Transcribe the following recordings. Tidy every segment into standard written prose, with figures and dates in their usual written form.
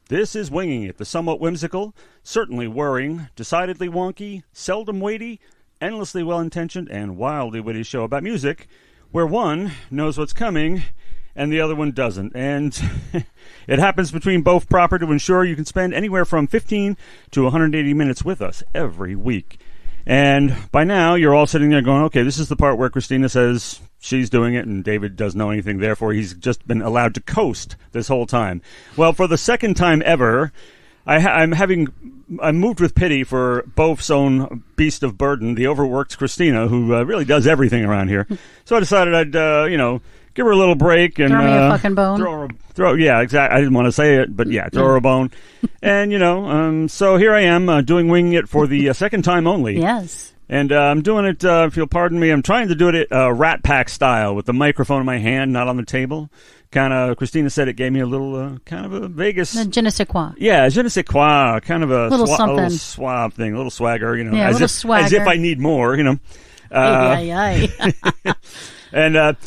This is Winging It, the somewhat whimsical, certainly worrying, decidedly wonky, seldom weighty, endlessly well-intentioned, and wildly witty show about music, where one knows what's coming and the other one doesn't. And it happens between both proper to ensure you can spend anywhere from 15 to 180 minutes with us every week. And by now, you're all sitting there going, okay, this is the part where Christina says she's doing it and David doesn't know anything, therefore he's just been allowed to coast this whole time. Well, for the second time ever, I moved with pity for Bof's own beast of burden, the overworked Christina, who really does everything around here. So I decided I'd, give her a little break and throw me a fucking bone. Yeah, exactly. I didn't want to say it, but yeah, throw her a bone. And so here I am doing Winging It for the second time only. Yes. And I'm doing it, if you'll pardon me, I'm trying to do it Rat Pack style with the microphone in my hand, not on the table. Kind of, Christina said it gave me a little, kind of a Vegas. Je ne sais quoi. Yeah, je ne sais quoi. Kind of a little little suave thing, a little swagger, Yeah, as if I need more, And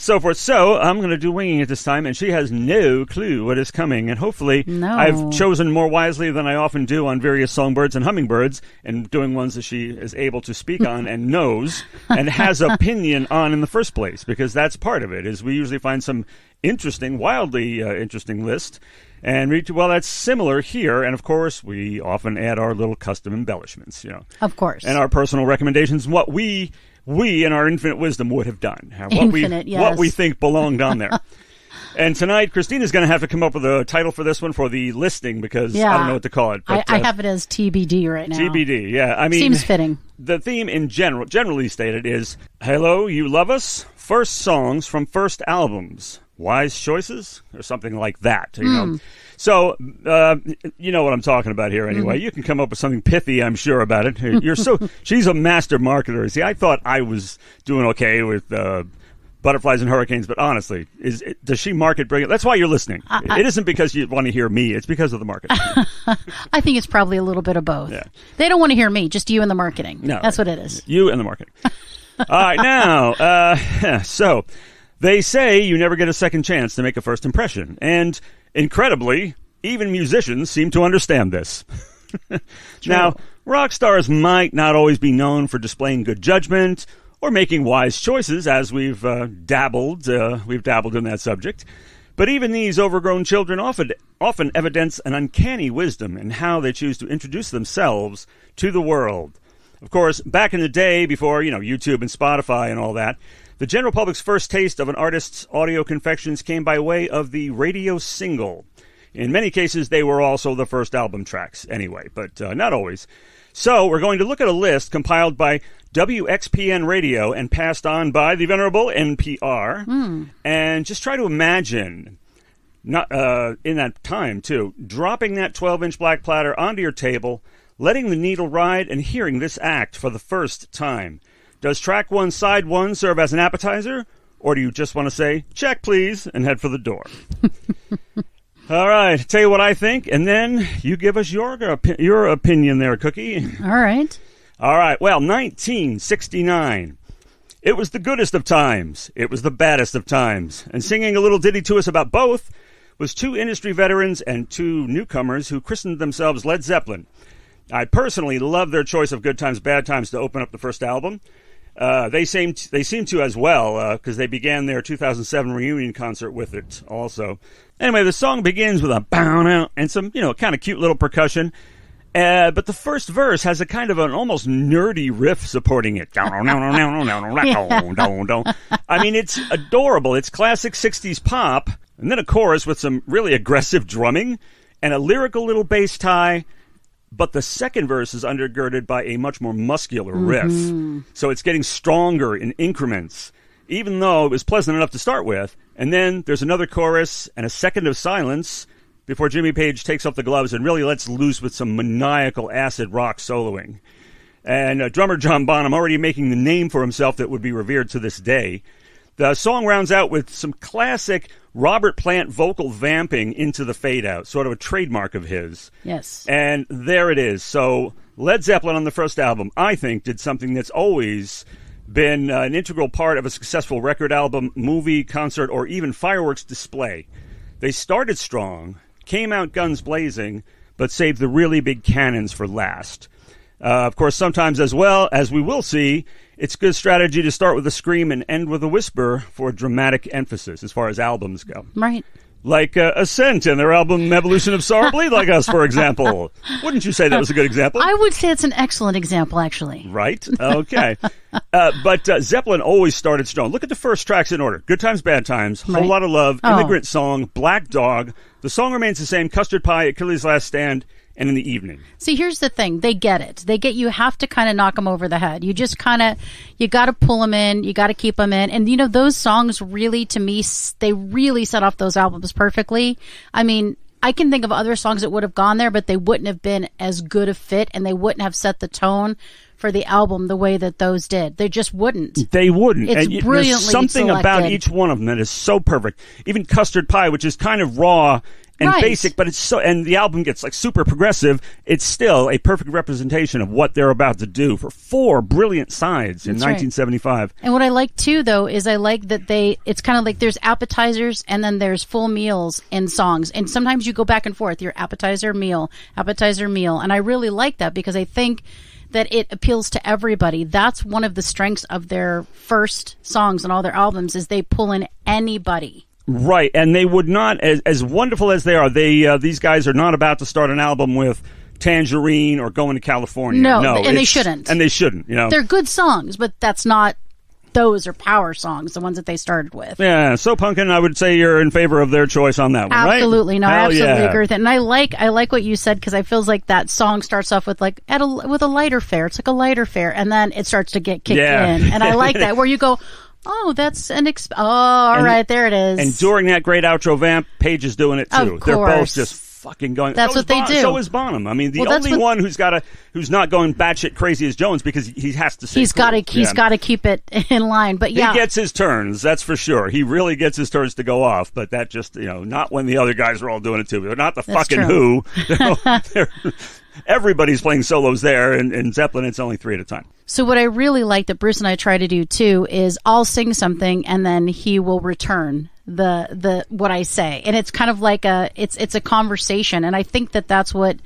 so forth. So I'm going to do Winging It this time, and she has no clue what is coming. And hopefully I've chosen more wisely than I often do on various songbirds and hummingbirds, and doing ones that she is able to speak on and knows and has opinion on in the first place, because that's part of it, is we usually find some interesting, wildly interesting list. And that's similar here. And, of course, we often add our little custom embellishments, Of course. And our personal recommendations, what we in our infinite wisdom would have done. What we think belonged on there. And tonight, Christina's going to have to come up with a title for this one for the listing, because I don't know what to call it. But, I have it as TBD right now. TBD, yeah. I mean, seems fitting. The theme in generally stated is, hello, you love us? First songs from first albums. Wise choices? Or something like that, So, you know what I'm talking about here anyway. You can come up with something pithy, I'm sure, about it. She's a master marketer. See, I thought I was doing okay with Butterflies and Hurricanes, but honestly, does she market brilliant? That's why you're listening. It isn't because you want to hear me. It's because of the marketing. I think it's probably a little bit of both. Yeah. They don't want to hear me, just you and the marketing. No. That's what it is. You and the marketing. All right, now, so they say you never get a second chance to make a first impression. And incredibly, even musicians seem to understand this. Now, rock stars might not always be known for displaying good judgment or making wise choices, as we've dabbled in that subject. But even these overgrown children often evidence an uncanny wisdom in how they choose to introduce themselves to the world. Of course, back in the day, before YouTube and Spotify and all that, the general public's first taste of an artist's audio confections came by way of the radio single. In many cases, they were also the first album tracks anyway, but not always. So we're going to look at a list compiled by WXPN Radio and passed on by the venerable NPR, and just try to imagine, not in that time too, dropping that 12-inch black platter onto your table, letting the needle ride, and hearing this act for the first time. Does track 1, side 1 serve as an appetizer, or do you just want to say, check please, and head for the door? All right, tell you what I think, and then you give us your opinion there, Cookie. All right. All right, well, 1969. It was the goodest of times. It was the baddest of times. And singing a little ditty to us about both was two industry veterans and two newcomers who christened themselves Led Zeppelin. I personally love their choice of Good Times, Bad Times to open up the first album. They seem to as well, because they began their 2007 reunion concert with it also. Anyway, the song begins with a bow and some, kind of cute little percussion. But the first verse has a kind of an almost nerdy riff supporting it. I mean, it's adorable. It's classic 60s pop, and then a chorus with some really aggressive drumming and a lyrical little bass tie. But the second verse is undergirded by a much more muscular riff. So it's getting stronger in increments, even though it was pleasant enough to start with. And then there's another chorus and a second of silence before Jimmy Page takes off the gloves and really lets loose with some maniacal acid rock soloing. And drummer John Bonham already making the name for himself that would be revered to this day. The song rounds out with some classic Robert Plant vocal vamping into the fade-out, sort of a trademark of his. Yes. And there it is. So Led Zeppelin on the first album, I think, did something that's always been an integral part of a successful record album, movie, concert, or even fireworks display. They started strong, came out guns blazing, but saved the really big cannons for last. Of course, sometimes as well, as we will see, it's good strategy to start with a scream and end with a whisper for dramatic emphasis as far as albums go. Right. Like Ascent and their album Evolution of Sorrow Bleed Like Us, for example. Wouldn't you say that was a good example? I would say it's an excellent example, actually. Right? Okay. But Zeppelin always started strong. Look at the first tracks in order. Good Times, Bad Times, Whole Lot of Love, Immigrant Song, Black Dog. The song remains the same, Custard Pie, Achilles' Last Stand, and In the Evening. See, here's the thing. They get it. You have to kind of knock them over the head. You just you got to pull them in. You got to keep them in. And, those songs really, to me, they really set off those albums perfectly. I mean, I can think of other songs that would have gone there, but they wouldn't have been as good a fit, and they wouldn't have set the tone for the album the way that those did. They just wouldn't. They wouldn't. It's and brilliantly there's something selected about each one of them that is so perfect. Even Custard Pie, which is kind of raw and basic, but it's so, and the album gets like super progressive. It's still a perfect representation of what they're about to do for 4 brilliant sides in 1975. And what I like too, though, is I like that it's kind of like there's appetizers and then there's full meals in songs. And sometimes you go back and forth, your appetizer, meal. And I really like that because I think that it appeals to everybody. That's one of the strengths of their first songs and all their albums is they pull in anybody. Right, and they would not, as wonderful as they are, these guys are not about to start an album with Tangerine or Going to California. No, and they shouldn't. And they shouldn't, They're good songs, but that's not, those are power songs, the ones that they started with. Yeah, so Punkin, I would say you're in favor of their choice on that one, right? Absolutely, no, I Hell absolutely yeah. agree with it. And I like what you said because I feels like that song starts off with with a lighter fare. It's like a lighter fare, and then it starts to get kicked in. And I like that, where you go, oh, that's all right, there it is. And during that great outro vamp, Page is doing it too. They're both just fucking going. That's what they do. So is Bonham. I mean, the only one who's not going batshit crazy is Jones because he has to. He's got to keep it in line. But yeah, he gets his turns. That's for sure. He really gets his turns to go off. But that just not when the other guys are all doing it too. They're not the fucking Who. Everybody's playing solos there, and Zeppelin, it's only 3 at a time. So what I really like that Bruce and I try to do too is I'll sing something and then he will return the what I say, and it's kind of like it's a conversation, and I think that's what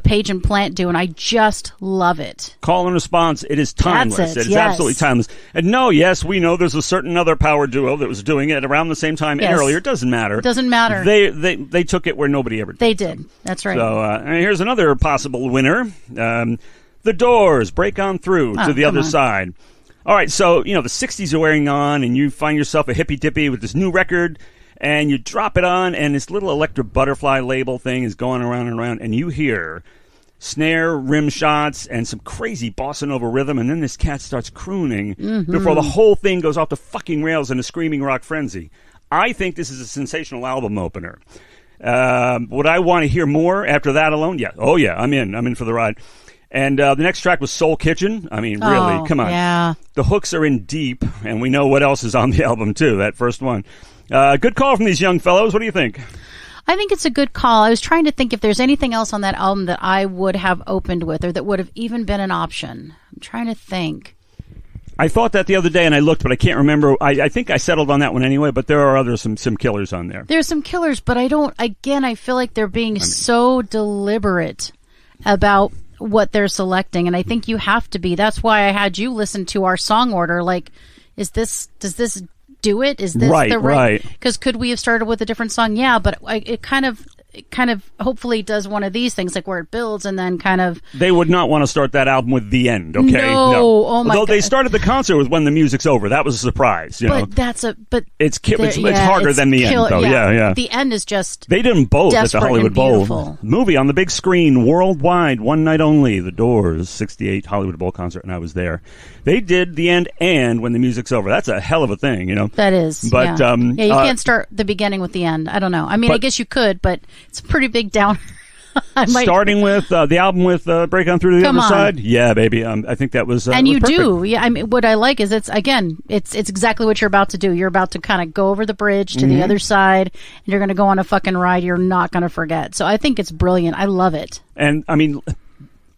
Page and Plant do, and I just love it. Call and response, it is timeless. That's it, it is absolutely timeless. And we know there's a certain other power duo that was doing it around the same time and earlier. It doesn't matter. It doesn't matter. They took it where nobody ever did. They did. That's right. So and here's another possible winner. The Doors, Break On Through to the other side. All right, so, the 60s are wearing on, and you find yourself a hippy-dippy with this new record, and you drop it on, and this little Electric Butterfly label thing is going around and around, and you hear snare, rim shots, and some crazy bossa nova rhythm, and then this cat starts crooning before the whole thing goes off the fucking rails in a screaming rock frenzy. I think this is a sensational album opener. Would I want to hear more after that alone? Yeah. Oh, yeah, I'm in for the ride. And the next track was Soul Kitchen. I mean, really, come on. Yeah. The hooks are in deep, and we know what else is on the album, too, that first one. Good call from these young fellows. What do you think? I think it's a good call. I was trying to think if there's anything else on that album that I would have opened with or that would have even been an option. I'm trying to think. I thought that the other day, and I looked, but I can't remember. I think I settled on that one anyway, but there are some killers on there. There's some killers, but I feel like they're being so deliberate about what they're selecting, and I think you have to be. That's why I had you listen to our song order. Like, does this do it? Is this the right? Because could we have started with a different song? Yeah, but it kind of hopefully does one of these things, like where it builds and then kind of. They would not want to start that album with The End, okay? No. Oh my God. Although they started the concert with When the Music's Over. That was a surprise, you know? It's harder than The End, though. Yeah. The End is just. They did them both at the Hollywood Bowl. Beautiful. Movie on the big screen, worldwide, one night only. The Doors, 68 Hollywood Bowl concert, and I was there. They did The End and When the Music's Over. That's a hell of a thing, you know? That is. But, you can't start the beginning with the end. I don't know. I mean, I guess you could, but it's a pretty big downer. Starting with the album with Break On Through to the Other Side. Yeah, baby. I think that was and you perfect. do. Yeah, I mean, what I like is it's exactly what you're about to do. You're about to kind of go over the bridge to the other side, and you're going to go on a fucking ride you're not going to forget. So I think it's brilliant. I love it. And, I mean,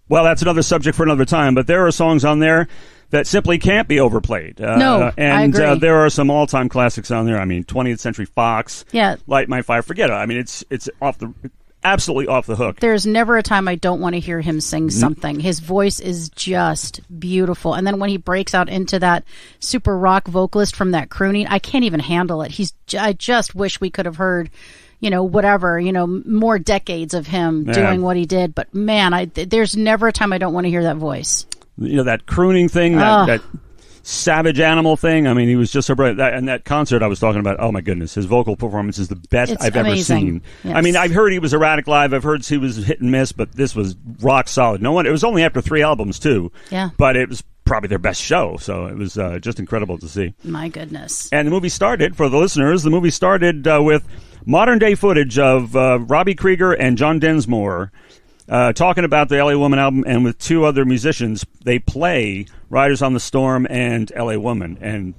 well, that's another subject for another time, but there are songs on there that simply can't be overplayed. No, and I agree. There are some all-time classics on there. I mean, 20th Century Fox, yeah. Light My Fire. Forget it. I mean, it's off the absolutely off the hook. There's never a time I don't want to hear him sing something. His voice is just beautiful. And then when he breaks out into that super rock vocalist from that crooning, I can't even handle it. I just wish we could have heard, whatever, more decades of him doing what he did. But man, there's never a time I don't want to hear that voice. That crooning thing, that savage animal thing. I mean, he was just so brilliant. And that concert I was talking about, oh my goodness, his vocal performance is the best I've ever seen. Yes. I mean, I've heard he was erratic live. I've heard he was hit and miss, but this was rock solid. It was only after 3 albums too. Yeah. But it was probably their best show. So it was just incredible to see. My goodness. And the movie started, for the listeners, with modern day footage of Robbie Krieger and John Densmore talking about the L.A. Woman album, and with 2 other musicians, they play Riders on the Storm and L.A. Woman. And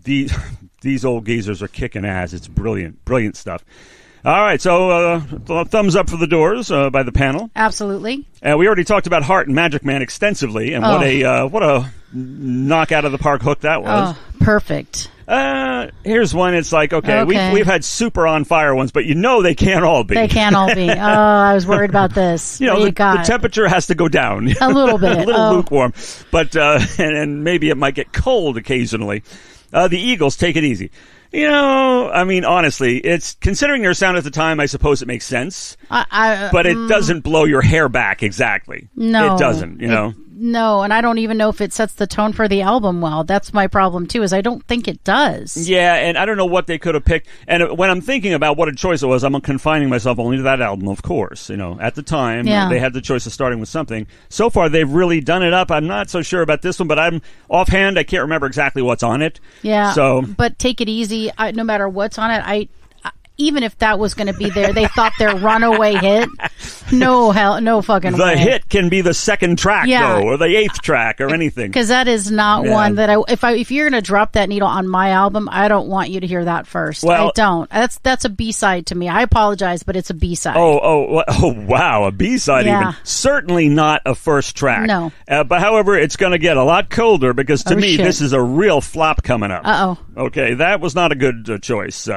these old geezers are kicking ass. It's brilliant, brilliant stuff. All right, so thumbs up for The Doors by the panel. Absolutely. We already talked about Heart and Magic Man extensively, and what a knock out of the park hook that was. Oh, perfect. Here's one. It's like, okay. We've had super on fire ones, but they can't all be. They can't all be. Oh, I was worried about this. The temperature has to go down a little bit, a little lukewarm, but and maybe it might get cold occasionally. The Eagles, Take It Easy. I mean, honestly, it's considering their sound at the time. I suppose it makes sense, but it doesn't blow your hair back exactly. No, it doesn't. No, and I don't even know if it sets the tone for the album well. That's my problem, too, is I don't think it does. Yeah, and I don't know what they could have picked. And when I'm thinking about what a choice it was, I'm confining myself only to that album, of course. At the time, they had the choice of starting with something. So far, they've really done it up. I'm not so sure about this one, but I'm offhand, I can't remember exactly what's on it. Yeah, so, but Take It Easy, no matter what's on it, even if that was going to be there, they thought their runaway hit. No fucking way. The hit can be the second track, though, or the 8th track, or anything. Because that is not one that if you're going to drop that needle on my album, I don't want you to hear that first. Well, I don't. That's a B-side to me. I apologize, but it's a B-side. Oh, wow, a B-side even. Certainly not a first track. No. But however, it's going to get a lot colder because to me, this is a real flop coming up. Uh-oh. Okay, that was not a good choice.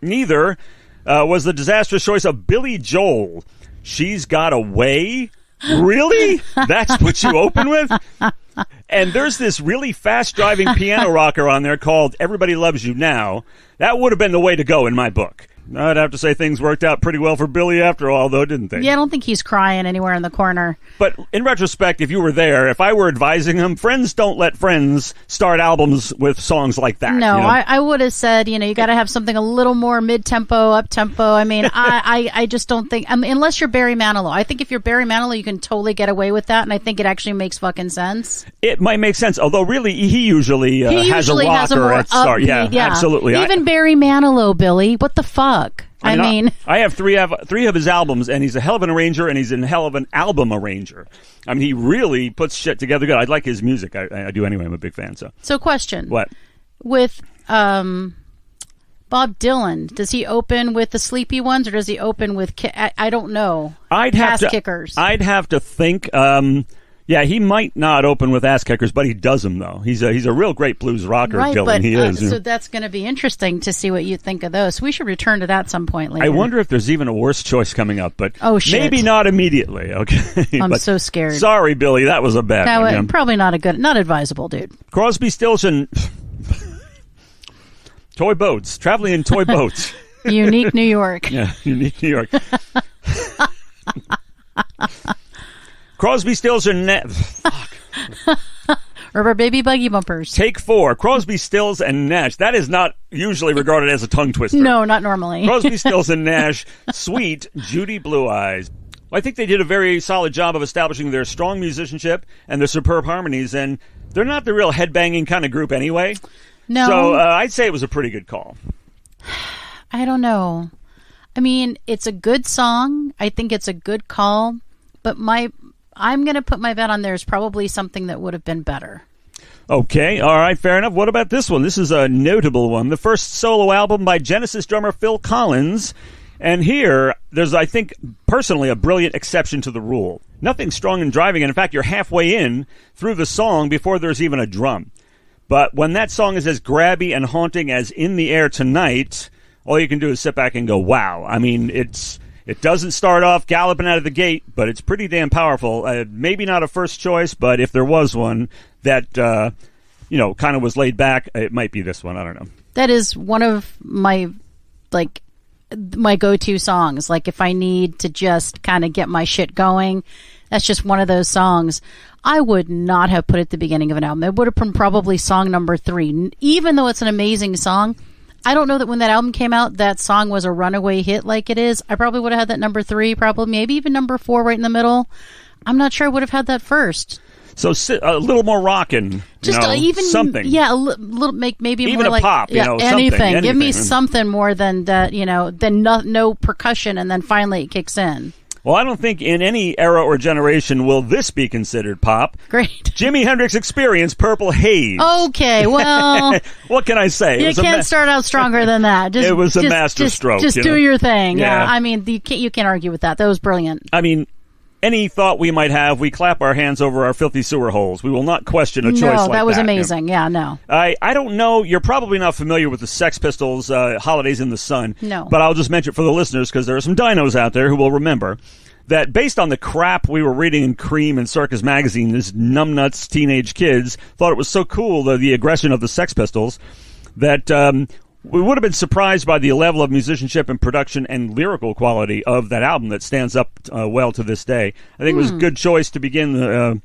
Neither was the disastrous choice of Billy Joel. She's Got a Way? Really? That's what you open with? And there's this really fast-driving piano rocker on there called Everybody Loves You Now. That would have been the way to go in my book. I'd have to say things worked out pretty well for Billy after all, though, didn't they? Yeah, I don't think he's crying anywhere in the corner. But in retrospect, if you were there, if I were advising him, friends don't let friends start albums with songs like that. No, I would have said, you got to have something a little more mid-tempo, up-tempo. I mean, I just don't think, unless you're Barry Manilow. I think if you're Barry Manilow, you can totally get away with that, and I think it actually makes fucking sense. It might make sense, although really, he usually has a rocker at start. Yeah, absolutely. Even Barry Manilow, Billy, what the fuck? I mean, I have three of his albums, and he's a hell of an arranger, and he's a hell of an album arranger. I mean, he really puts shit together good. I like his music. I do anyway. I'm a big fan. So question. What? With Bob Dylan, does he open with the Sleepy Ones, or does he open with? I don't know. Ass Kickers. I'd have to think. Yeah, he might not open with Ass Kickers, but he does them, though. He's a real great blues rocker, right, Dylan. But, he is. So that's going to be interesting to see what you think of those. We should return to that some point later. I wonder if there's even a worse choice coming up, but shit. Maybe not immediately, okay? I'm so scared. Sorry, Billy, that was a bad one. Yeah. Probably not advisable, dude. Crosby, Stills, and toy boats, traveling in toy boats. Unique New York. Yeah, Unique New York. Crosby, Stills, and Nash. Rubber Baby Buggy Bumpers. Take 4. Crosby, Stills, and Nash. That is not usually regarded as a tongue twister. No, not normally. Crosby, Stills, and Nash. Sweet Judy Blue Eyes. Well, I think they did a very solid job of establishing their strong musicianship and their superb harmonies, and they're not the real headbanging kind of group anyway. No. So I'd say it was a pretty good call. I don't know. I mean, it's a good song. I think it's a good call, but I'm going to put my bet on there's probably something that would have been better. Okay, all right, fair enough. What about this one? This is a notable one. The first solo album by Genesis drummer Phil Collins. And here, there's, I think, personally, a brilliant exception to the rule. Nothing strong and driving, and in fact, you're halfway in through the song before there's even a drum. But when that song is as grabby and haunting as In the Air Tonight, all you can do is sit back and go, wow. I mean, it's It doesn't start off galloping out of the gate, but it's pretty damn powerful. Maybe not a first choice, but if there was one that, kind of was laid back, it might be this one. I don't know. That is one of my go-to songs. Like, if I need to just kind of get my shit going, that's just one of those songs. I would not have put it at the beginning of an album. It would have been probably song number 3. Even though it's an amazing song, I don't know that when that album came out, that song was a runaway hit like it is. I probably would have had that number 3, probably maybe even number 4 right in the middle. I'm not sure I would have had that first. So a little more rockin', even something. Yeah, a little, maybe even more a like pop, anything. Something. Give me something more than that, than no percussion, and then finally it kicks in. Well, I don't think in any era or generation will this be considered pop. Great. Jimi Hendrix Experience, Purple Haze. Okay, well... what can I say? You can't start out stronger than that. It was a masterstroke. Just do your thing. Yeah. I mean, you can't argue with that. That was brilliant. I mean, any thought we might have, we clap our hands over our filthy sewer holes. We will not question a choice like that. No, that was amazing. Yeah, no. I don't know. You're probably not familiar with the Sex Pistols' Holidays in the Sun. No. But I'll just mention it for the listeners because there are some dinos out there who will remember that based on the crap we were reading in Cream and Circus Magazine, these numbnuts teenage kids thought it was so cool, the aggression of the Sex Pistols, that we would have been surprised by the level of musicianship and production and lyrical quality of that album that stands up well to this day. I think it was a good choice to begin an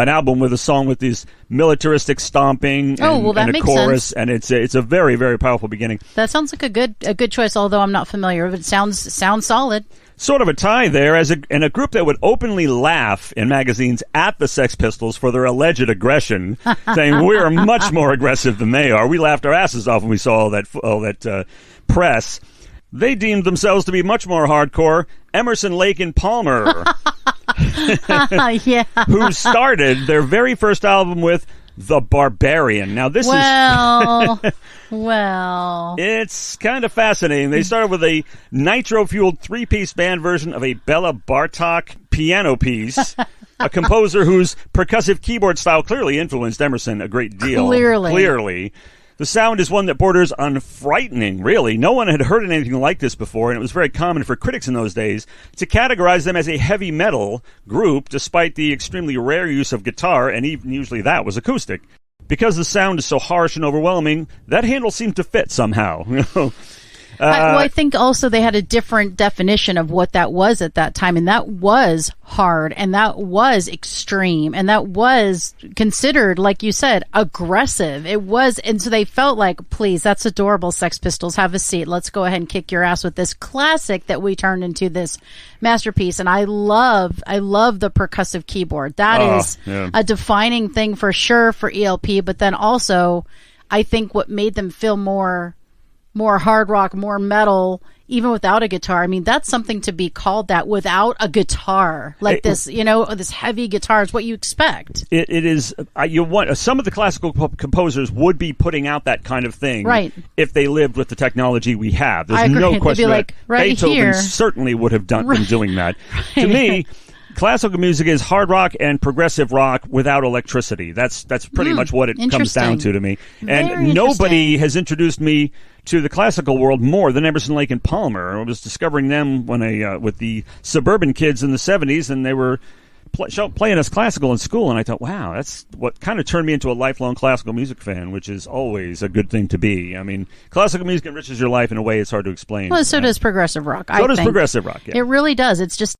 album with a song with these militaristic stomping and a chorus, sense. And it's a very, very powerful beginning. That sounds like a good choice, although I'm not familiar. But it sounds solid. Sort of a tie there, and a group that would openly laugh in magazines at the Sex Pistols for their alleged aggression, saying we're much more aggressive than they are. We laughed our asses off when we saw all that press. They deemed themselves to be much more hardcore. Emerson, Lake and Palmer, yeah, who started their very first album with The Barbarian. Now this well, it's kind of fascinating. They started with a nitro-fueled 3-piece band version of a Bela Bartok piano piece, a composer whose percussive keyboard style clearly influenced Emerson a great deal. Clearly. The sound is one that borders on frightening, really. No one had heard anything like this before, and it was very common for critics in those days to categorize them as a heavy metal group, despite the extremely rare use of guitar, and even usually that was acoustic. Because the sound is so harsh and overwhelming, that handle seemed to fit somehow. I think also they had a different definition of what that was at that time, and that was hard, and that was extreme, and that was considered, like you said, aggressive. It was, and so they felt like, please, that's adorable, Sex Pistols, have a seat. Let's go ahead and kick your ass with this classic that we turned into this masterpiece. And I love the percussive keyboard. That is a defining thing for sure for ELP, but then also I think what made them feel more hard rock, more metal, even without a guitar. I mean, that's something to be called that without a guitar. Like this, this heavy guitar is what you expect. It is, some of the classical composers would be putting out that kind of thing, right, if they lived with the technology we have. There's no question that Beethoven certainly would have been doing that. Right. To me, classical music is hard rock and progressive rock without electricity. That's pretty much what it comes down to me. And nobody has introduced me to the classical world more than Emerson, Lake and Palmer. I was discovering them when with the suburban kids in the 70s, and they were playing us classical in school, and I thought, wow, that's what kind of turned me into a lifelong classical music fan, which is always a good thing to be. I mean, classical music enriches your life in a way it's hard to explain. Well, so does progressive rock. So does progressive rock, yeah. It really does. It's just,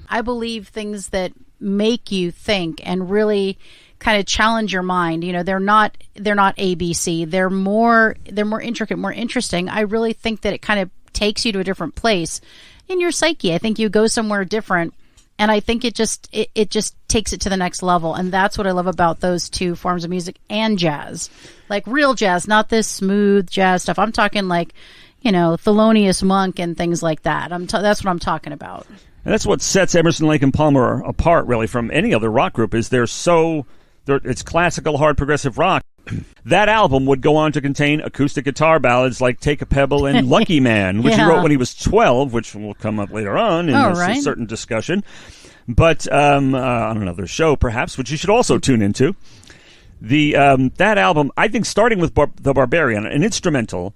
I believe things that make you think and really kind of challenge your mind. They're not ABC. They're more intricate, more interesting. I really think that it kind of takes you to a different place in your psyche. I think you go somewhere different. And I think it just takes it to the next level. And that's what I love about those two forms of music and jazz. Like real jazz, not this smooth jazz stuff. I'm talking like, Thelonious Monk and things like that. That's what I'm talking about. And that's what sets Emerson, Lake and Palmer apart, really, from any other rock group, is it's classical, hard progressive rock. That album would go on to contain acoustic guitar ballads like Take a Pebble and Lucky Man, which he wrote when he was 12, which will come up later on in a certain discussion. But on another show, perhaps, which you should also tune into. That album, I think, starting with The Barbarian, an instrumental,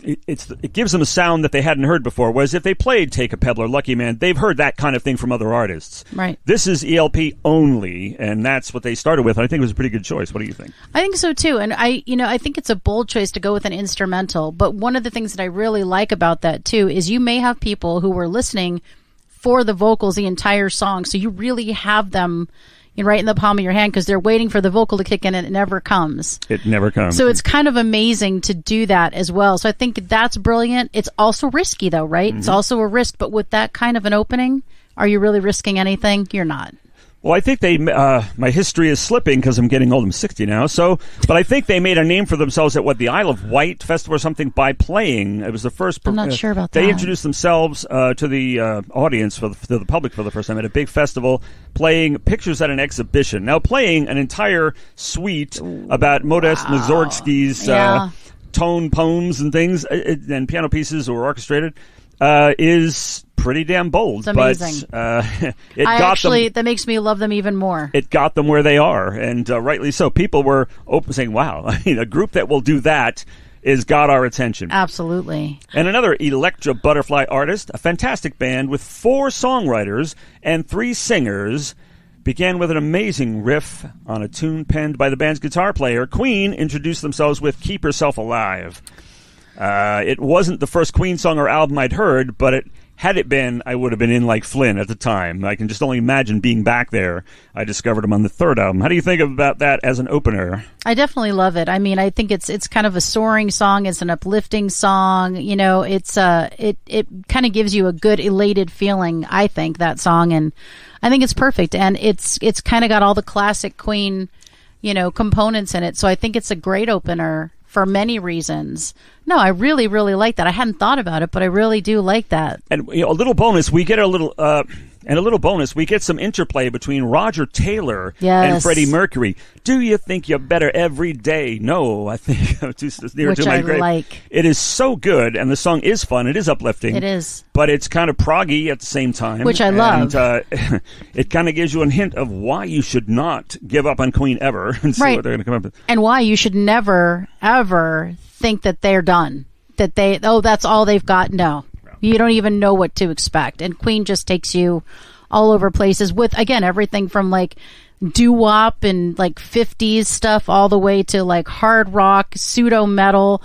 it gives them a sound that they hadn't heard before. Whereas if they played Take a Peddler, Lucky Man, they've heard that kind of thing from other artists. Right. This is ELP only, and that's what they started with. I think it was a pretty good choice. What do you think? I think so too, and I think it's a bold choice to go with an instrumental. But one of the things that I really like about that too is you may have people who were listening for the vocals the entire song, so you really have them right in the palm of your hand because they're waiting for the vocal to kick in and it never comes. It never comes. So it's kind of amazing to do that as well. So I think that's brilliant. It's also risky though, right? It's also a risk, but with that kind of an opening, are you really risking anything? You're not. Well, I think my history is slipping because I'm getting old. I'm 60 now. But I think they made a name for themselves at the Isle of Wight Festival or something by playing. It was the first. I'm not sure about that. They introduced themselves to the audience, to the public for the first time at a big festival, playing Pictures at an Exhibition. Now, playing an entire suite about Modest Mussorgsky's tone poems and things, and piano pieces or orchestrated, is pretty damn bold. It's amazing. But that makes me love them even more. It got them where they are, and rightly so. People were saying, wow, a group that will do that has got our attention. Absolutely. And another Electra Butterfly artist, a fantastic band with 4 songwriters and 3 singers, began with an amazing riff on a tune penned by the band's guitar player. Queen introduced themselves with Keep Yourself Alive. It wasn't the first Queen song or album I'd heard, but had it been, I would have been in like Flynn at the time. I can just only imagine being back there. I discovered them on the 3rd album. How do you think about that as an opener? I definitely love it. I mean, I think it's kind of a soaring song. It's an uplifting song. It's it kind of gives you a good elated feeling, I think, that song, and I think it's perfect. And it's kind of got all the classic Queen, components in it. So I think it's a great opener for many reasons. No, I really, really like that. I hadn't thought about it, but I really do like that. And a little bonus, we get we get some interplay between Roger Taylor and Freddie Mercury. Do you think you're better every day? No, I think near Which to my I grave. like. It is so good, and the song is fun. It is uplifting. It is. But it's kind of proggy at the same time. Which I love. And it kind of gives you a hint of why you should not give up on Queen ever and see what they're going to come up with. And why you should never, ever think that they're done. That that's all they've got. No. You don't even know what to expect. And Queen just takes you all over places with, again, everything from like doo-wop and like 50s stuff all the way to like hard rock, pseudo metal,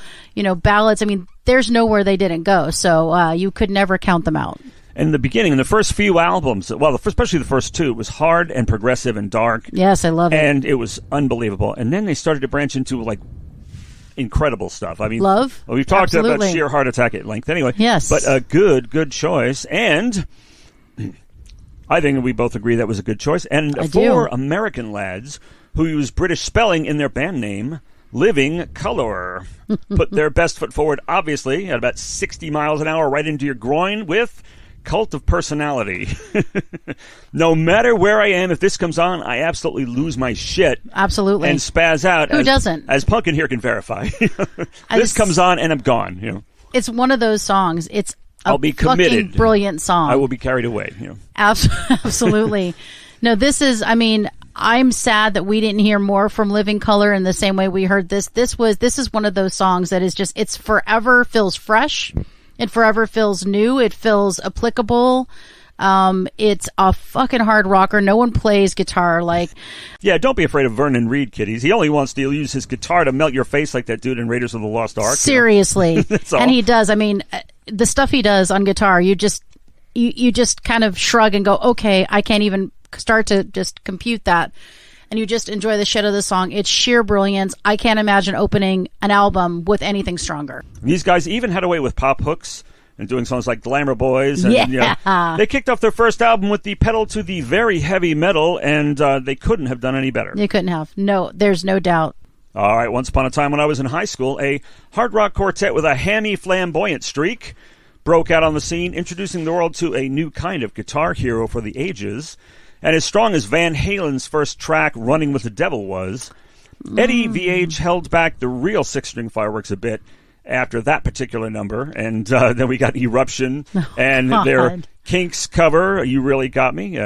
ballads. I mean, there's nowhere they didn't go. So you could never count them out. In the beginning, in the first few albums, especially the first 2, it was hard and progressive and dark. Yes, I love it. And it was unbelievable. And then they started to branch into like incredible stuff. I mean, love. We've talked about Sheer Heart Attack at length anyway. Yes. But a good choice. And I think we both agree that was a good choice. And 4 American lads who use British spelling in their band name, Living Colour, put their best foot forward, obviously, at about 60 miles an hour right into your groin with Cult of Personality. No matter where I am, if this comes on, I absolutely lose my shit. Absolutely. And spaz out. Who doesn't? As Punk in here can verify. This comes on and I'm gone. It's one of those songs. It's I'll be committed. Fucking brilliant song. I will be carried away. Absolutely. No, this is, I'm sad that we didn't hear more from Living Colour in the same way we heard this. This is one of those songs that is just, it's forever feels fresh. It forever feels new. It feels applicable. It's a fucking hard rocker. No one plays guitar like. Yeah, don't be afraid of Vernon Reid, kiddies. He only wants to use his guitar to melt your face like that dude in Raiders of the Lost Ark. Seriously. That's all. And he does. The stuff he does on guitar, you just kind of shrug and go, okay, I can't even start to just compute that. And you just enjoy the shit of the song. It's sheer brilliance. I can't imagine opening an album with anything stronger. These guys even had a way with pop hooks and doing songs like Glamour Boys. And, they kicked off their first album with the pedal to the very heavy metal, and they couldn't have done any better. They couldn't have. No, there's no doubt. All right, once upon a time when I was in high school, a hard rock quartet with a hammy, flamboyant streak broke out on the scene, introducing the world to a new kind of guitar hero for the ages. And as strong as Van Halen's first track, Running with the Devil, was, Eddie VH held back the real six-string fireworks a bit after that particular number. And then we got Eruption and their Kinks cover, You Really Got Me,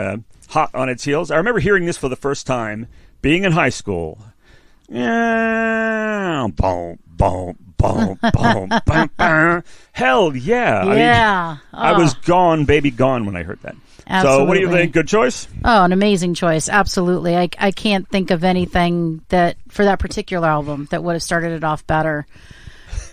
hot on its heels. I remember hearing this for the first time, being in high school. Yeah, boom, boom, boom, boom, boom, boom. Hell yeah. Yeah. I was gone, baby, gone when I heard that. Absolutely. So what do you think? Good choice? Oh, an amazing choice. Absolutely. I can't think of anything that for that particular album that would have started it off better.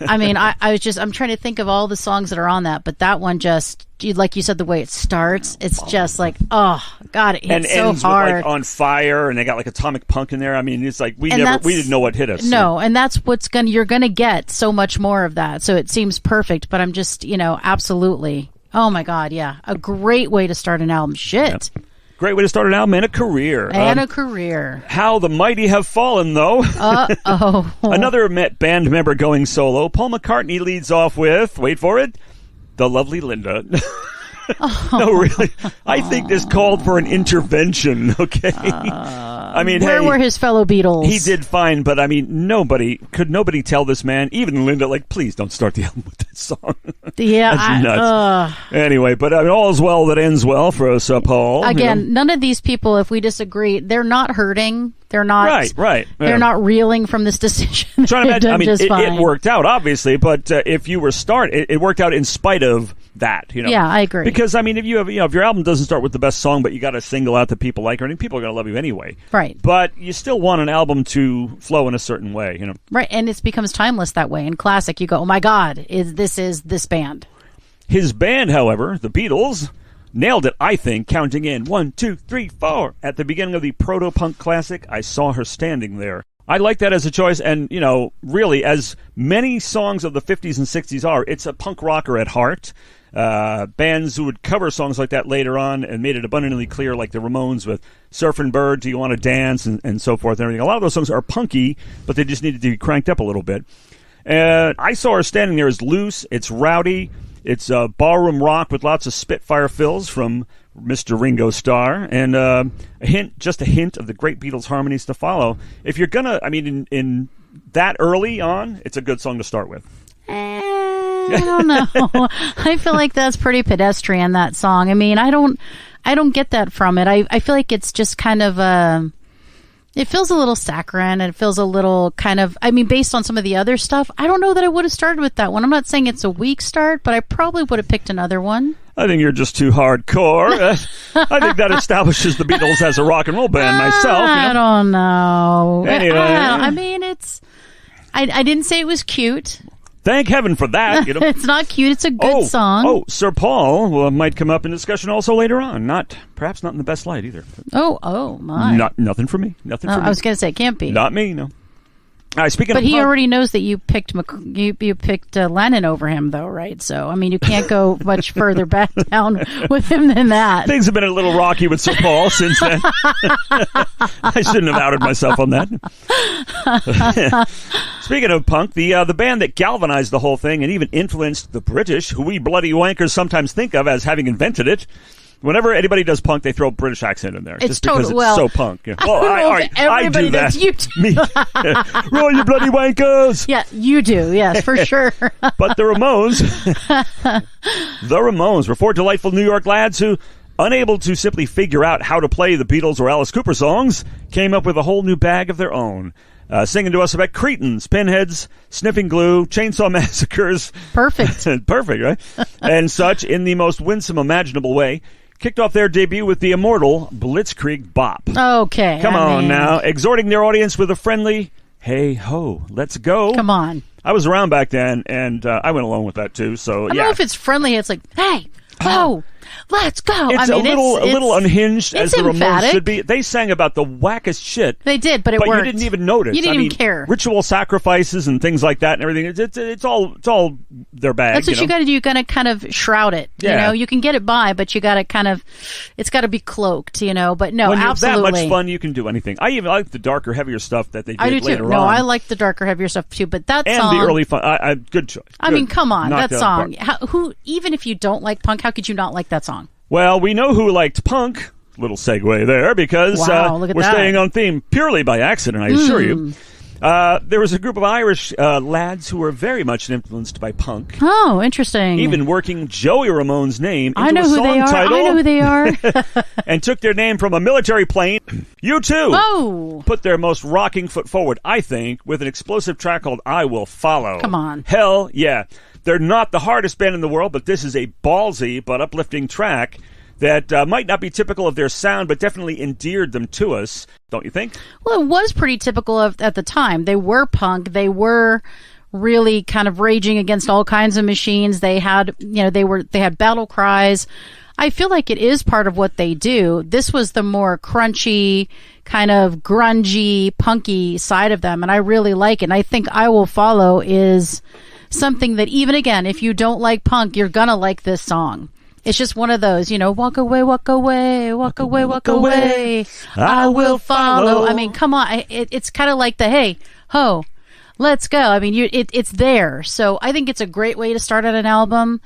I mean, I'm trying to think of all the songs that are on that, but that one just, like you said, the way it starts, it's just like, oh, God, it hits so ends hard. with like On Fire, and they got like Atomic Punk in there. I mean, it's like we didn't know what hit us. No, and that's you're going to get so much more of that. So it seems perfect, but I'm just, absolutely. Oh my God, yeah. A great way to start an album. Shit. Yep. Great way to start an album and a career. A career. How the mighty have fallen, though. Uh-oh. Another band member going solo. Paul McCartney leads off with, wait for it, the lovely Linda. No, really. I think this called for an intervention, okay? I mean, where were his fellow Beatles? He did fine, but I mean, nobody tell this man, even Linda, like, please don't start the album with this song. Yeah. That's nuts. Anyway, but all is well that ends well for us, Paul. Again, none of these people, if we disagree, they're not hurting. They're not right. Yeah. They're not reeling from this decision. Trying to imagine, I mean, it worked out, obviously, but if you were it worked out in spite of that, Yeah, I agree. Because I mean, if you have, if your album doesn't start with the best song, but you got a single out that people like, people are going to love you anyway. Right. But you still want an album to flow in a certain way, Right, and it becomes timeless that way. In classic, you go, oh my God, this is this band. His band, however, the Beatles, nailed it, I think, counting in 1, 2, 3, 4 at the beginning of the proto-punk classic, I Saw Her Standing There. I like that as a choice, and, really, as many songs of the 50s and 60s are, it's a punk rocker at heart. Bands who would cover songs like that later on and made it abundantly clear, like the Ramones with Surfin' Bird, Do You Want to Dance, and so forth and everything. A lot of those songs are punky, but they just needed to be cranked up a little bit. I Saw Her Standing There is loose, it's rowdy, it's ballroom rock with lots of Spitfire fills from Mr. Ringo Starr, and a hint of the great Beatles harmonies to follow. If you're gonna, I mean, in that early on, it's a good song to start with. I don't know. I feel like that's pretty pedestrian, that song. I mean, I don't get that from it. I feel like it's just kind of it feels a little saccharine, and it feels a little kind of, I mean, based on some of the other stuff, I don't know that I would have started with that one. I'm not saying it's a weak start, but I probably would have picked another one. I think you're just too hardcore. I think that establishes the Beatles as a rock and roll band myself. I don't know. Anyway. I mean, I didn't say it was cute. Thank heaven for that. It's not cute. It's a good song. Oh, Sir Paul might come up in discussion also later on. Perhaps not in the best light either. Oh my. Nothing for me. Nothing for me. I was going to say it can't be. Not me, no. All right, but he already knows that you picked you picked Lennon over him, though, right? So, I mean, you can't go much further back down with him than that. Things have been a little rocky with Sir Paul since then. I shouldn't have outed myself on that. Speaking of punk, the band that galvanized the whole thing and even influenced the British, who we bloody wankers sometimes think of as having invented it. Whenever anybody does punk, they throw a British accent in there. It's just because it's so punk. Yeah. I do that. Does. You do. Me. Roll, you bloody wankers. Yeah, you do. Yes, for sure. But the Ramones were four delightful New York lads who, unable to simply figure out how to play the Beatles or Alice Cooper songs, came up with a whole new bag of their own. Singing to us about Cretins, Pinheads, Sniffing Glue, Chainsaw Massacres. Perfect. Perfect, right? And such in the most winsome imaginable way. Kicked off their debut with the immortal Blitzkrieg Bop. Okay. Come on now. Exhorting their audience with a friendly, hey ho, let's go. Come on. I was around back then, and I went along with that too. So I don't know if it's friendly. It's like, hey, ho, let's go. It's a little unhinged, as the Ramones should be. They sang about the wackest shit. They did, but worked. You didn't even notice. You didn't even care. Ritual sacrifices and things like that and everything. It's all their bag. That's what you got to do. You got to kind of shroud it. Yeah. You can get it by, but you got to kind of, it's got to be cloaked. But no, when you absolutely. have that much fun, you can do anything. I even like the darker, heavier stuff that they did later on. I do too. No, I like the darker, heavier stuff too. But that and song the early fun. Good choice. I mean, come on, that song. Even if you don't like punk, how could you not like that song? Well, we know who liked punk. Little segue there, because wow, we're staying on theme purely by accident, I assure you. There was a group of Irish lads who were very much influenced by punk. Oh, interesting. Even working Joey Ramone's name into I know a who song they are. title. I know who they are. And took their name from a military plane. U2 Oh, put their most rocking foot forward, I think, with an explosive track called I Will Follow. Come on. Hell yeah. They're not the hardest band in the world, but this is a ballsy but uplifting track that might not be typical of their sound, but definitely endeared them to us, don't you think? well, it was pretty typical of at the time. They were punk. They were really kind of raging against all kinds of machines. They had, they had battle cries. I feel like it is part of what they do. This was the more crunchy, kind of grungy, punky side of them, and I really like it. And I think I Will Follow is something that, even again, if you don't like punk, you're gonna like this song. It's just one of those, walk away, walk away, walk away, walk away. I will follow. I mean, come on. It's kind of like the, hey, ho, let's go. I mean, it's there. So I think it's a great way to start out an album.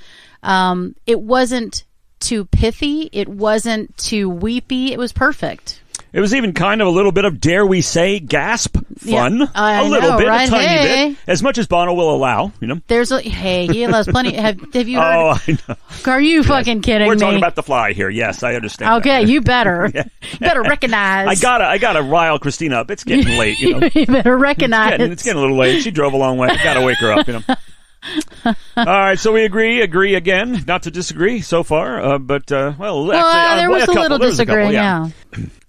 It wasn't too pithy. It wasn't too weepy. It was perfect. It was even kind of a little bit of, dare we say, gasp fun. Yeah, I a little know, bit, right? a tiny Hey. bit, as much as Bono will allow, He allows plenty. Have you heard? Oh, I know. Are you fucking kidding We're me? talking about The Fly here. Yes, I understand. Okay, that. you better. You better recognize. I gotta rile Christina up. It's getting late, You better recognize. It's getting a little late. She drove a long way. I gotta wake her up, All right, so we agree again, not to disagree so far, but actually, there was a little disagreeing, yeah.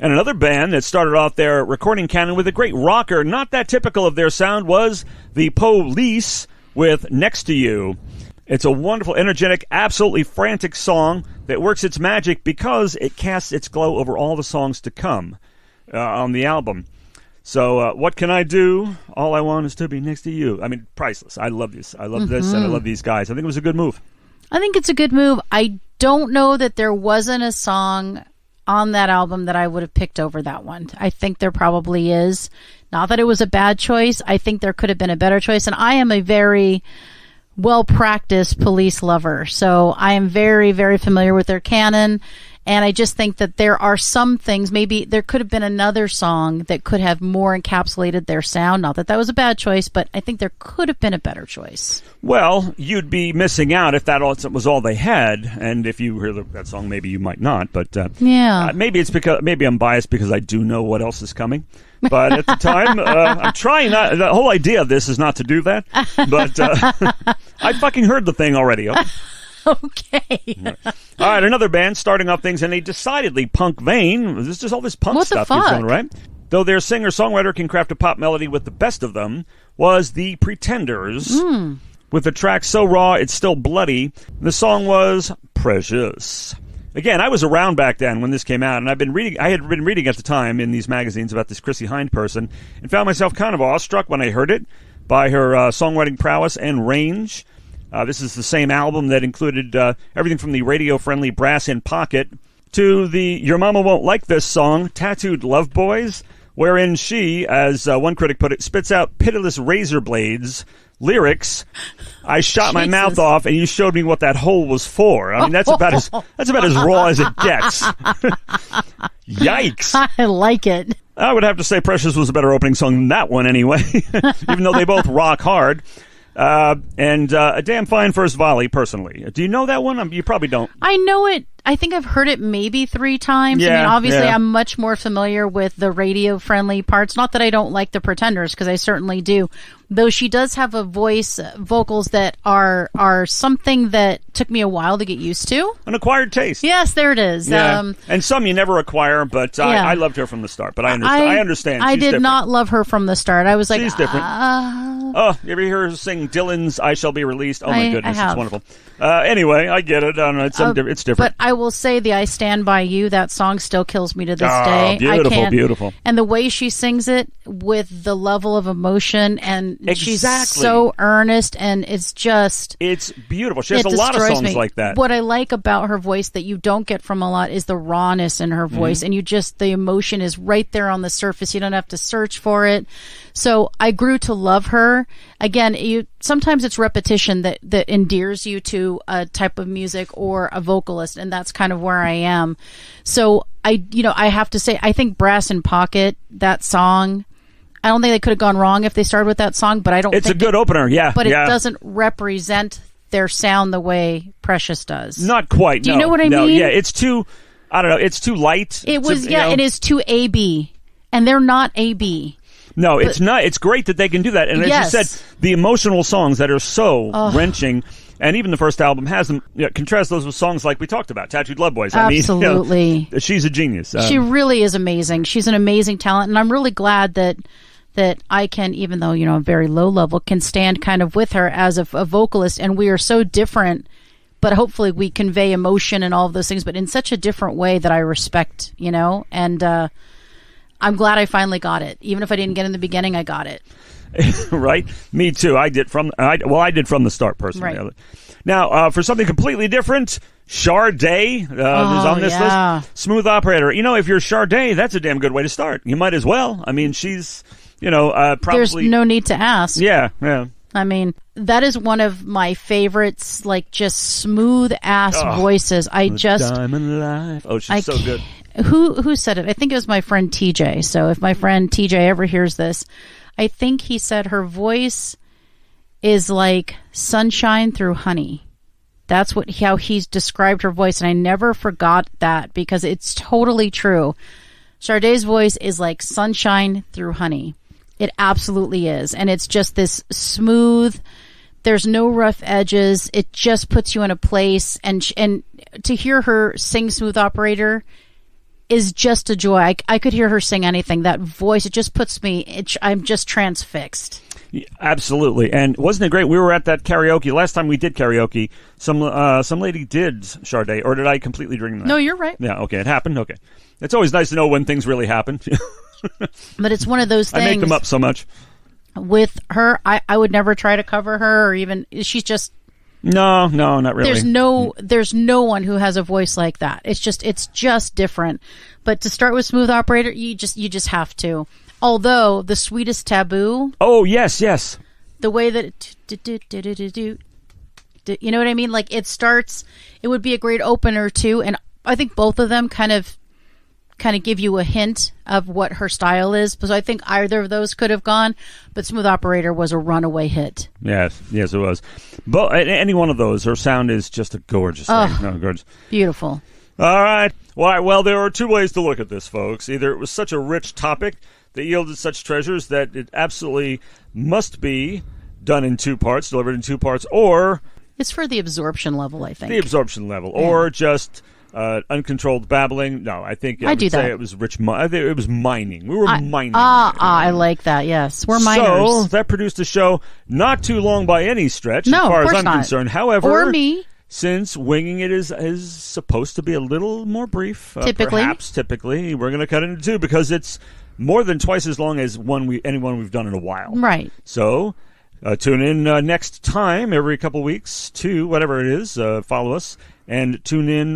And another band that started off their recording canon with a great rocker, not that typical of their sound, was the Police with Next to You. It's a wonderful, energetic, absolutely frantic song that works its magic because it casts its glow over all the songs to come on the album. So, what can I do? All I want is to be next to you. I mean, priceless. I love this. I love this, and I love these guys. I think it was a good move. I think it's a good move. I don't know that there wasn't a song on that album that I would have picked over that one. I think there probably is. Not that it was a bad choice. I think there could have been a better choice. And I am a very well-practiced Police lover. So I am very, very familiar with their canon. And I just think that there are some things, maybe there could have been another song that could have more encapsulated their sound. Not that that was a bad choice, but I think there could have been a better choice. Well, you'd be missing out if that was all they had. And if you hear that song, maybe you might not. But maybe it's because I'm biased because I do know what else is coming. But at the time, I'm trying not. The whole idea of this is not to do that. But I fucking heard the thing already. Okay? Okay. All right, another band starting off things in a decidedly punk vein. There's just all this punk What the stuff he's fuck? doing, right? Though their singer-songwriter can craft a pop melody with the best of them, was the Pretenders. With the track so raw, it's still bloody. The song was Precious. Again, I was around back then when this came out, and I had been reading at the time in these magazines about this Chrissie Hynde person, and found myself kind of awestruck when I heard it by her songwriting prowess and range. This is the same album that included everything from the radio-friendly Brass in Pocket to the Your Mama Won't Like This song, Tattooed Love Boys, wherein she, as one critic put it, spits out pitiless razor blades, lyrics, I shot my mouth off and you showed me what that hole was for. I mean, that's about as raw as it gets. Yikes. I like it. I would have to say Precious was a better opening song than that one anyway, even though they both rock hard. And a damn fine first volley, personally. Do you know that one? You probably don't. I know it. I think I've heard it maybe 3 times. I mean, obviously, I'm much more familiar with the radio-friendly parts. Not that I don't like the Pretenders, because I certainly do. Though she does have a voice, vocals that are something that took me a while to get used to. An acquired taste. Yes, there it is. Yeah. And some you never acquire, but I loved her from the start. But I understand. I She's did different. not love her from the start. I was like, she's different. Oh, you ever hear her sing Dylan's I Shall Be Released? Oh, my goodness, it's wonderful. Anyway, I get it. I don't know, it's different. But I will say the I Stand By You, that song still kills me to this day. Beautiful, beautiful. And the way she sings it with the level of emotion, and she's Exactly. so earnest, and it's beautiful. She has a lot of songs like that. What I like about her voice that you don't get from a lot is the rawness in her voice, and the emotion is right there on the surface. You don't have to search for it. So I grew to love her. Again, sometimes it's repetition that endears you to a type of music or a vocalist, and that's kind of where I am. So I have to say, I think Brass in Pocket, that song, I don't think they could have gone wrong if they started with that song, but I don't It's think a good opener, yeah. But yeah. it doesn't represent their sound the way Precious does. Not quite. Do you know what I mean? Yeah, it's too, I don't know, it's too light. It was, it is too AB. And they're not AB. No, it's not. It's great that they can do that. And as you said, the emotional songs that are so wrenching, and even the first album has them, contrast those with songs like we talked about, Tattooed Love Boys. Absolutely. I mean, she's a genius. She really is amazing. She's an amazing talent. And I'm really glad that I can, even though, I'm very low level, can stand kind of with her as a vocalist. And we are so different, but hopefully we convey emotion and all of those things, but in such a different way that I respect, and I'm glad I finally got it. Even if I didn't get in the beginning, I got it. Right? Me too. I did from the start personally. Right. Now, for something completely different, Sade is on this list. Smooth Operator. If you're Sade, that's a damn good way to start. You might as well. I mean, she's, probably... There's no need to ask. Yeah. I mean, that is one of my favorites, like, just smooth-ass voices. Diamond Life. Oh, she's so good. Who said it? I think it was my friend TJ. So if my friend TJ ever hears this, I think he said her voice is like sunshine through honey. That's how he's described her voice, and I never forgot that because it's totally true. Sade's voice is like sunshine through honey. It absolutely is, and it's just this smooth. There's no rough edges. It just puts you in a place, and to hear her sing "Smooth Operator" is just a joy. I could hear her sing anything. That voice, it just puts me. I'm just transfixed. Yeah, absolutely, and wasn't it great? We were at that karaoke last time we did karaoke. Some lady did Sade, or did I completely dream that? No, you're right. Yeah, okay, it happened. Okay, it's always nice to know when things really happen. But it's one of those things. I make them up so much. With her, I would never try to cover her, or even she's just. No, not really. There's no one who has a voice like that. It's just different. But to start with Smooth Operator, you just have to. Although the Sweetest Taboo. Oh yes. The way that you know what I mean? Like it starts. It would be a great opener too, and I think both of them kind of give you a hint of what her style is. So I think either of those could have gone, but Smooth Operator was a runaway hit. Yes, it was. But any one of those, her sound is just a gorgeous thing. No, gorgeous. Beautiful. All right. Well, there are two ways to look at this, folks. Either it was such a rich topic that yielded such treasures that it absolutely must be done in two parts, delivered in two parts, or... It's for the absorption level, I think. The absorption level, or just... uncontrolled babbling. No, I think I would do say that. it was rich. I think it was mining. We were mining. I like that. Yes, we're miners. So that produced a show not too long by any stretch, no, as far of course as I'm not. concerned. However, or me. Since winging it is supposed to be a little more brief, typically, we're going to cut it into two because it's more than twice as long as anyone we've done in a while. Right. So. Tune in next time, every couple weeks, to whatever it is. Follow us and tune in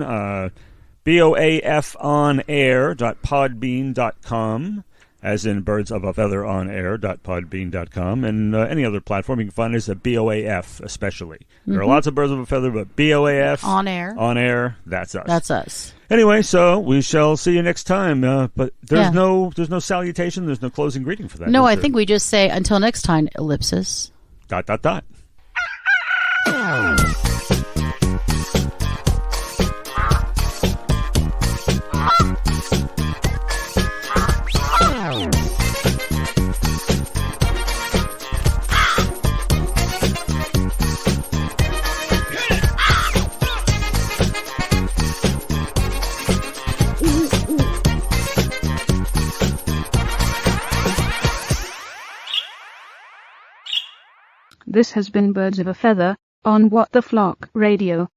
boafonair.podbean.com, as in birds of a feather on air.podbean.com, and any other platform you can find us at BOAF especially. There are lots of birds of a feather, but BOAF on air, that's us. That's us. Anyway, so we shall see you next time. But there's no salutation, there's no closing greeting for that. No, I think we just say until next time. Ellipsis. ... This has been Birds of a Feather on What the Flock Radio.